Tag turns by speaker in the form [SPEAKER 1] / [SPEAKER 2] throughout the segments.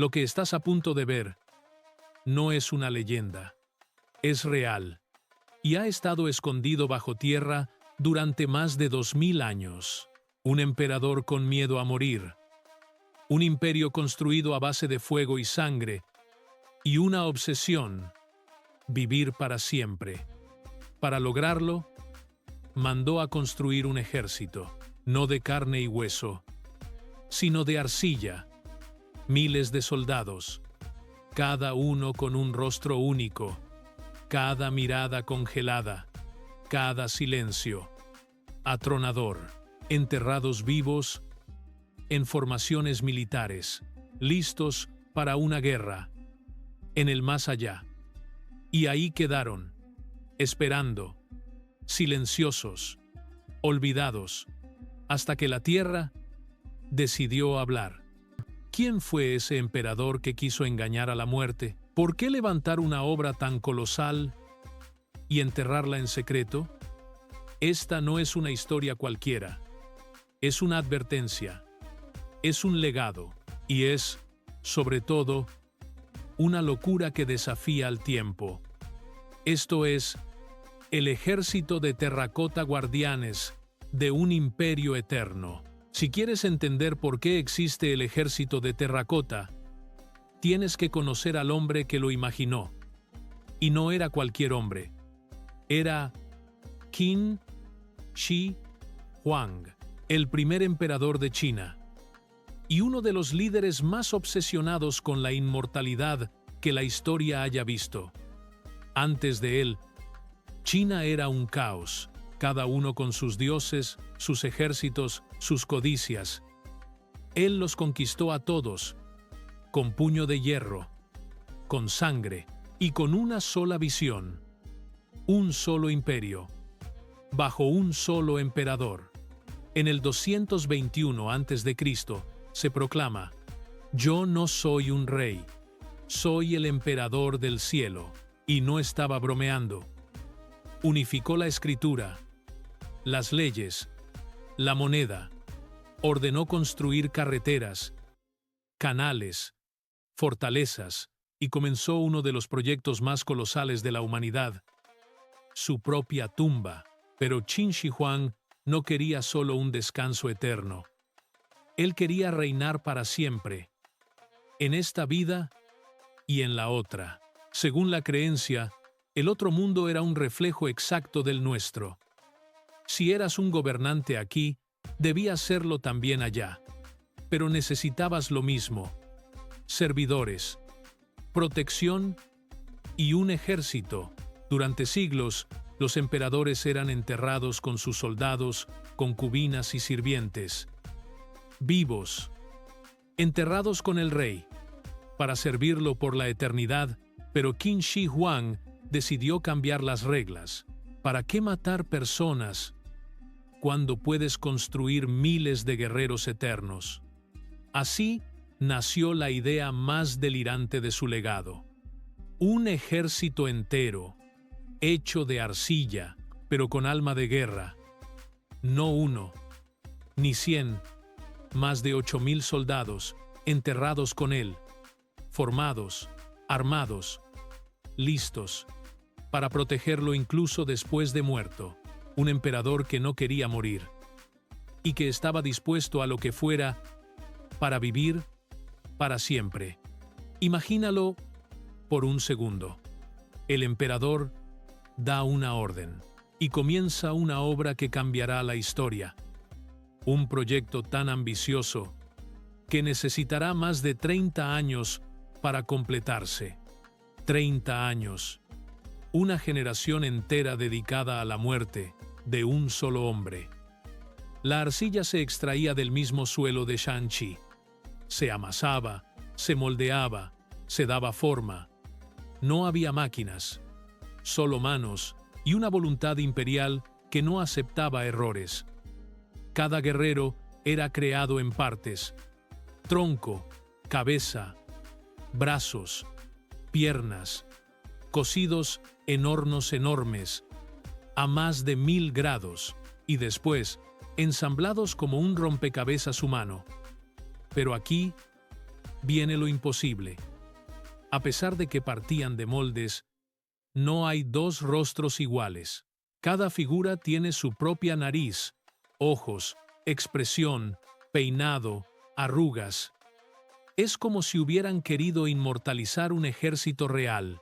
[SPEAKER 1] Lo que estás a punto de ver no es una leyenda, es real, y ha estado escondido bajo tierra durante más de 2000 años. Un emperador con miedo a morir, un imperio construido a base de fuego y sangre, y una obsesión: vivir para siempre. Para lograrlo, mandó a construir un ejército, no de carne y hueso, sino de arcilla, miles de soldados, cada uno con un rostro único, cada mirada congelada, cada silencio atronador, enterrados vivos en formaciones militares, listos para una guerra, en el más allá. Y ahí quedaron, esperando, silenciosos, olvidados, hasta que la tierra decidió hablar. ¿Quién fue ese emperador que quiso engañar a la muerte? ¿Por qué levantar una obra tan colosal y enterrarla en secreto? Esta no es una historia cualquiera, es una advertencia, es un legado, y es, sobre todo, una locura que desafía al tiempo. Esto es el ejército de terracota, guardianes de un imperio eterno. Si quieres entender por qué existe el ejército de terracota, tienes que conocer al hombre que lo imaginó. Y no era cualquier hombre. Era Qin Shi Huang, el primer emperador de China, y uno de los líderes más obsesionados con la inmortalidad que la historia haya visto. Antes de él, China era un caos, cada uno con sus dioses, sus ejércitos, sus codicias. Él los conquistó a todos, con puño de hierro, con sangre y con una sola visión: un solo imperio, bajo un solo emperador. En el 221 a.C. se proclama: «Yo no soy un rey, soy el emperador del cielo», y no estaba bromeando. Unificó la escritura, las leyes, la moneda, ordenó construir carreteras, canales, fortalezas, y comenzó uno de los proyectos más colosales de la humanidad: su propia tumba. Pero Qin Shi Huang no quería solo un descanso eterno. Él quería reinar para siempre, en esta vida y en la otra. Según la creencia, el otro mundo era un reflejo exacto del nuestro. Si eras un gobernante aquí, debías serlo también allá. Pero necesitabas lo mismo: servidores, protección y un ejército. Durante siglos, los emperadores eran enterrados con sus soldados, concubinas y sirvientes, vivos, enterrados con el rey, para servirlo por la eternidad. Pero Qin Shi Huang decidió cambiar las reglas. ¿Para qué matar personas cuando puedes construir miles de guerreros eternos? Así nació la idea más delirante de su legado: un ejército entero, hecho de arcilla, pero con alma de guerra. No uno, ni 100, más de 8000 soldados, enterrados con él, formados, armados, listos, para protegerlo incluso después de muerto. Un emperador que no quería morir, y que estaba dispuesto a lo que fuera para vivir para siempre. Imagínalo por un segundo. El emperador da una orden, y comienza una obra que cambiará la historia. Un proyecto tan ambicioso que necesitará más de 30 años para completarse. 30 años. Una generación entera dedicada a la muerte de un solo hombre. La arcilla se extraía del mismo suelo de Shanxi. Se amasaba, se moldeaba, se daba forma. No había máquinas, solo manos y una voluntad imperial que no aceptaba errores. Cada guerrero era creado en partes: tronco, cabeza, brazos, piernas, cocidos en hornos enormes, a más de 1000 grados, y después ensamblados como un rompecabezas humano. Pero aquí, viene lo imposible. A pesar de que partían de moldes, no hay dos rostros iguales. Cada figura tiene su propia nariz, ojos, expresión, peinado, arrugas. Es como si hubieran querido inmortalizar un ejército real,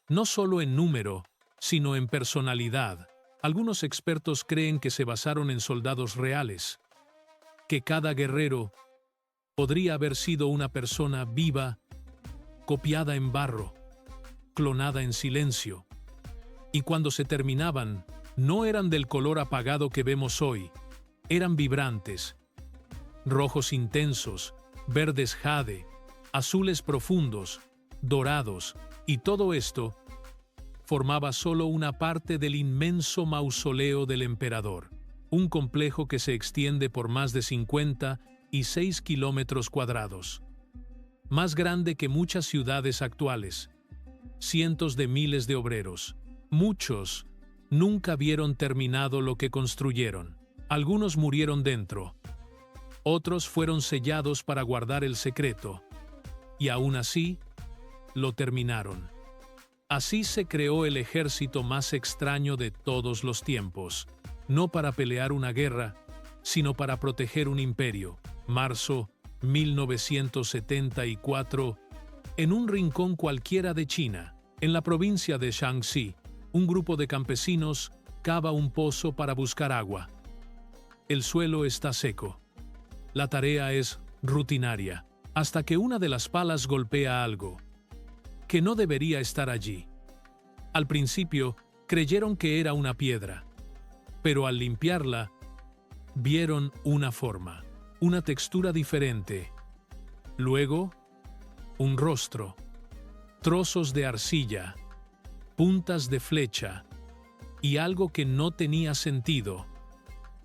[SPEAKER 1] no solo en número, sino en personalidad. Algunos expertos creen que se basaron en soldados reales, que cada guerrero podría haber sido una persona viva, copiada en barro, clonada en silencio. Y cuando se terminaban, no eran del color apagado que vemos hoy, eran vibrantes, rojos intensos, verdes jade, azules profundos, dorados, y todo esto formaba solo una parte del inmenso mausoleo del emperador, un complejo que se extiende por más de 56 kilómetros cuadrados. Más grande que muchas ciudades actuales. Cientos de miles de obreros. Muchos nunca vieron terminado lo que construyeron. Algunos murieron dentro. Otros fueron sellados para guardar el secreto. Y aún así, lo terminaron. Así se creó el ejército más extraño de todos los tiempos. No para pelear una guerra, sino para proteger un imperio. Marzo 1974, en un rincón cualquiera de China, en la provincia de Shaanxi, un grupo de campesinos cava un pozo para buscar agua. El suelo está seco. La tarea es rutinaria, hasta que una de las palas golpea algo que no debería estar allí. Al principio, creyeron que era una piedra, pero al limpiarla, vieron una forma, una textura diferente. Luego, un rostro, trozos de arcilla, puntas de flecha y algo que no tenía sentido.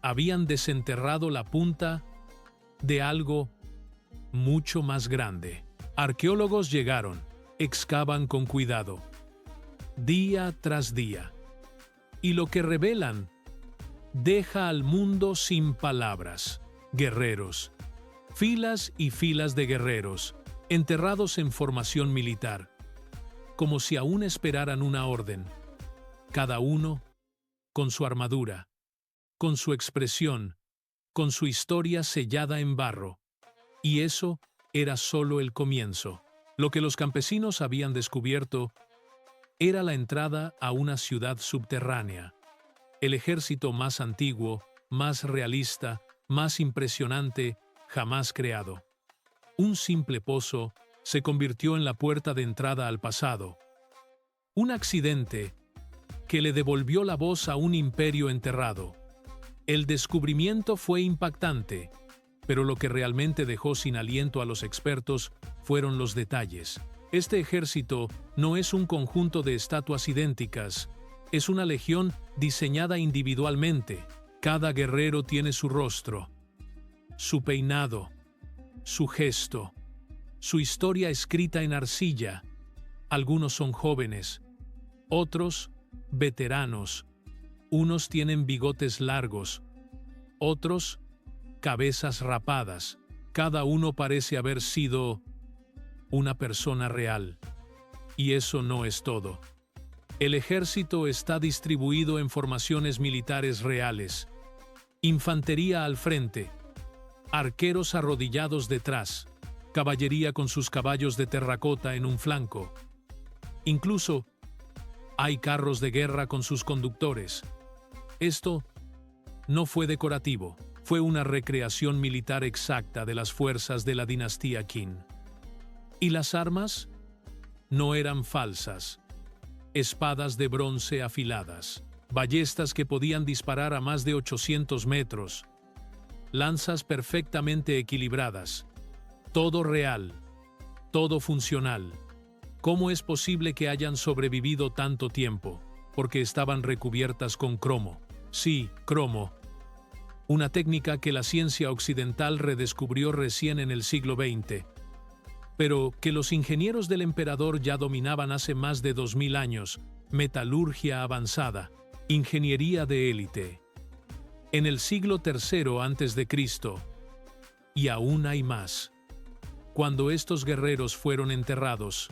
[SPEAKER 1] Habían desenterrado la punta de algo mucho más grande. Arqueólogos llegaron, excavan con cuidado, día tras día. Y lo que revelan deja al mundo sin palabras. Guerreros. Filas y filas de guerreros, enterrados en formación militar, como si aún esperaran una orden. Cada uno con su armadura, con su expresión, con su historia sellada en barro. Y eso era solo el comienzo. Lo que los campesinos habían descubierto era la entrada a una ciudad subterránea. El ejército más antiguo, más realista, más impresionante jamás creado. Un simple pozo se convirtió en la puerta de entrada al pasado. Un accidente que le devolvió la voz a un imperio enterrado. El descubrimiento fue impactante, pero lo que realmente dejó sin aliento a los expertos fueron los detalles. Este ejército no es un conjunto de estatuas idénticas, es una legión diseñada individualmente. Cada guerrero tiene su rostro, su peinado, su gesto, su historia escrita en arcilla. Algunos son jóvenes, otros veteranos, unos tienen bigotes largos, otros cabezas rapadas. Cada uno parece haber sido una persona real. Y eso no es todo. El ejército está distribuido en formaciones militares reales. Infantería al frente, arqueros arrodillados detrás, caballería con sus caballos de terracota en un flanco. Incluso hay carros de guerra con sus conductores. Esto no fue decorativo, fue una recreación militar exacta de las fuerzas de la dinastía Qin. ¿Y las armas? No eran falsas. Espadas de bronce afiladas, ballestas que podían disparar a más de 800 metros, lanzas perfectamente equilibradas. Todo real, todo funcional. ¿Cómo es posible que hayan sobrevivido tanto tiempo? Porque estaban recubiertas con cromo. Sí, cromo. Una técnica que la ciencia occidental redescubrió recién en el siglo XX, pero que los ingenieros del emperador ya dominaban hace más de 2000 años. Metalurgia avanzada, ingeniería de élite. En el siglo III a.C., y aún hay más. Cuando estos guerreros fueron enterrados,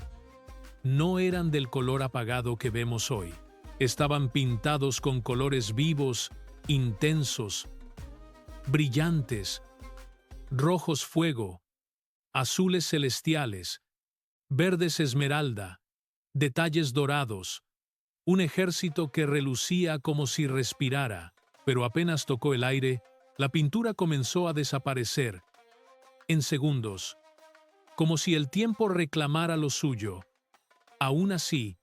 [SPEAKER 1] no eran del color apagado que vemos hoy. Estaban pintados con colores vivos, intensos, brillantes, rojos fuego, azules celestiales, verdes esmeralda, detalles dorados, un ejército que relucía como si respirara, pero apenas tocó el aire, la pintura comenzó a desaparecer, en segundos, como si el tiempo reclamara lo suyo. Aún así,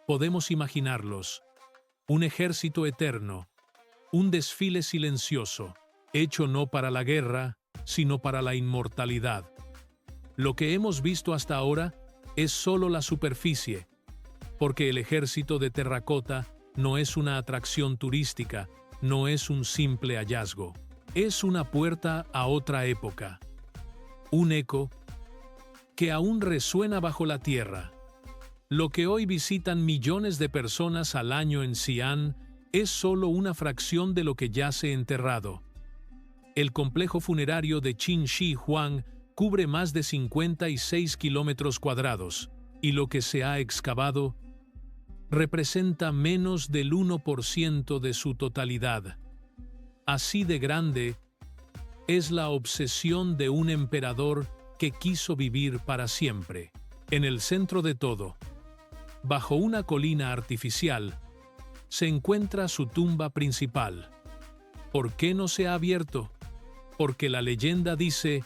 [SPEAKER 1] podemos imaginarlos, un ejército eterno, un desfile silencioso, hecho no para la guerra, sino para la inmortalidad. Lo que hemos visto hasta ahora es solo la superficie, porque el ejército de terracota no es una atracción turística, no es un simple hallazgo, es una puerta a otra época, un eco que aún resuena bajo la tierra. Lo que hoy visitan millones de personas al año en Xi'an es solo una fracción de lo que yace enterrado. El complejo funerario de Qin Shi Huang cubre más de 56 kilómetros cuadrados, y lo que se ha excavado representa menos del 1% de su totalidad. Así de grande es la obsesión de un emperador que quiso vivir para siempre. En el centro de todo, bajo una colina artificial, se encuentra su tumba principal. ¿Por qué no se ha abierto? Porque la leyenda dice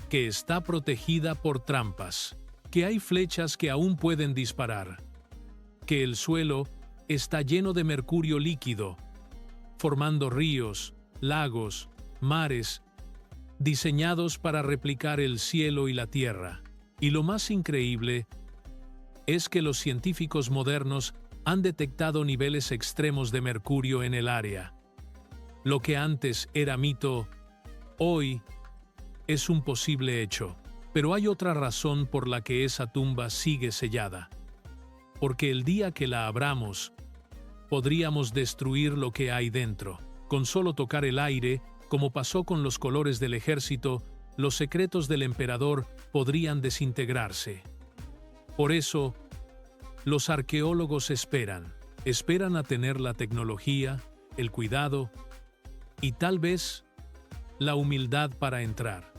[SPEAKER 1] que está protegida por trampas, que hay flechas que aún pueden disparar, que el suelo está lleno de mercurio líquido, formando ríos, lagos, mares, diseñados para replicar el cielo y la tierra. Y lo más increíble es que los científicos modernos han detectado niveles extremos de mercurio en el área. Lo que antes era mito, hoy es un posible hecho. Pero hay otra razón por la que esa tumba sigue sellada. Porque el día que la abramos, podríamos destruir lo que hay dentro. Con solo tocar el aire, como pasó con los colores del ejército, los secretos del emperador podrían desintegrarse. Por eso, los arqueólogos esperan a tener la tecnología, el cuidado y tal vez la humildad para entrar.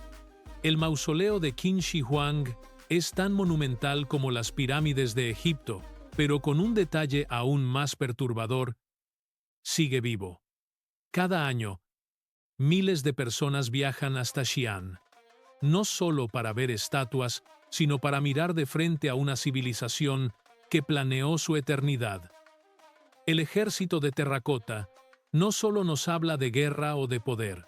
[SPEAKER 1] El mausoleo de Qin Shi Huang es tan monumental como las pirámides de Egipto, pero con un detalle aún más perturbador: sigue vivo. Cada año, miles de personas viajan hasta Xi'an, no solo para ver estatuas, sino para mirar de frente a una civilización que planeó su eternidad. El ejército de terracota no solo nos habla de guerra o de poder,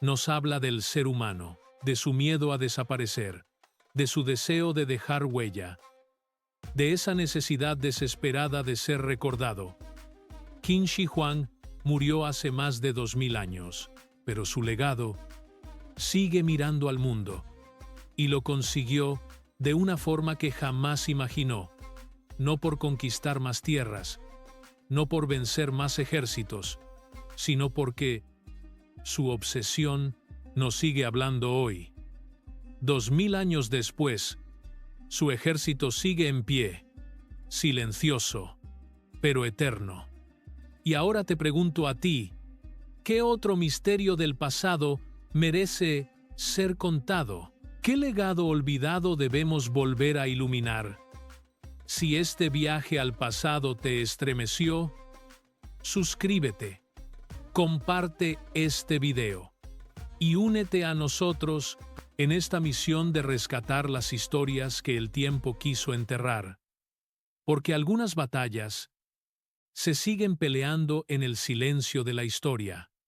[SPEAKER 1] nos habla del ser humano, de su miedo a desaparecer, de su deseo de dejar huella, de esa necesidad desesperada de ser recordado. Qin Shi Huang murió hace más de 2000 años, pero su legado sigue mirando al mundo, y lo consiguió de una forma que jamás imaginó, no por conquistar más tierras, no por vencer más ejércitos, sino porque su obsesión nos sigue hablando hoy. 2000 años después, su ejército sigue en pie, silencioso, pero eterno. Y ahora te pregunto a ti, ¿qué otro misterio del pasado merece ser contado? ¿Qué legado olvidado debemos volver a iluminar? Si este viaje al pasado te estremeció, suscríbete, comparte este video y únete a nosotros en esta misión de rescatar las historias que el tiempo quiso enterrar. Porque algunas batallas se siguen peleando en el silencio de la historia.